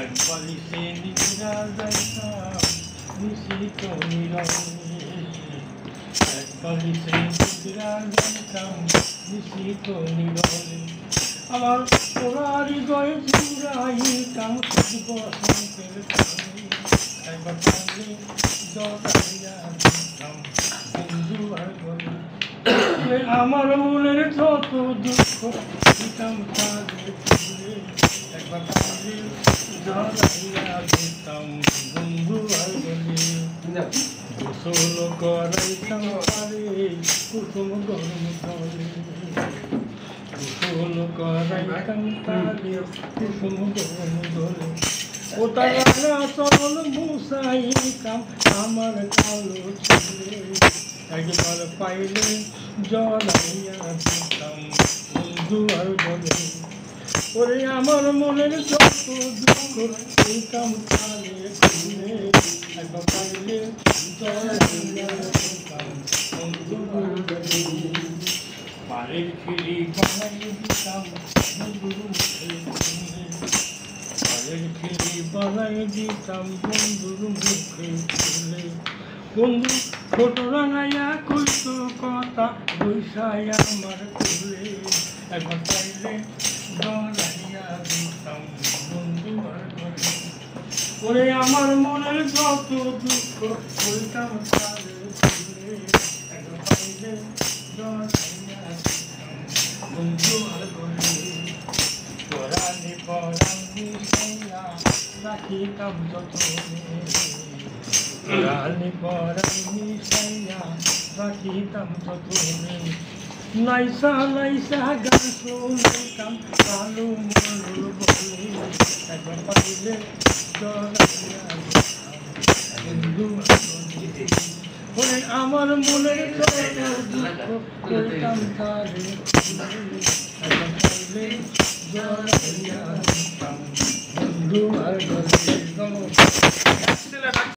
একবালিশে নিদ্রা যাইতাম নিশিত নীরবে, একবালিশে নিদ্রা যাইতাম নিশিত নীরবে। আমার পোড়া হৃদয় জুড়াইতাম বসন্তের কানে, একবার পারলে জড়াইয়া দিতাম বন্ধু আর বলে। আমার মনের যত দুঃখ দিতাম তাদের তুলে, একবার পারলে জড়াইয়া দিতাম বন্ধু আর বলে। গোসল করাইতাম পারে কুসুম গরম জলে, গোসল করাইতাম তারে কুসুম গরম জলে। ও তারা চল মুসাইতাম আমার কালো চুলে, একবার পাইলে জড়াইয়া দিতাম বন্ধু আর বলে। ওরে আমার মনের যত দুঃখ দিতাম তারে খুলে, একবার পাইলে জড়াইয়া দিতাম বন্ধু আর বলে। পাড়ের খিড়ি বানাই দিতাম বন্ধুর মুখে খুলে, পাড়ের খিড়ি বানাই দিতাম বন্ধুর মুখে খুলে। বন্ধু ছোট রাঙাইয়া কইত কথা বৈশাই আমার খুলে, একবার পাইলে জড়াইয়া দিতাম বন্ধু আর বলে। ওরে আমার মনের যত দুঃখ বলতাম তারে খুলে, একবার পাইলে জড়াইয়া দিতাম বন্ধু আর বলে। পরাণে পরাণ মিশাইয়া রাখিতাম যতনে, পরাণে পরাণ মিশাইয়া রাখিতাম যতনে। নাইসা নাইসা গান শুনিতাম কালো মনুর বলে, একবার পাইলে জড়াইয়া দিতাম বন্ধু আর বলে। ওরে আমার মনের যত দুঃখ বলতাম তারে খুলে, একবার পাইলে জড়াইয়া দিতাম বন্ধু আর বলে।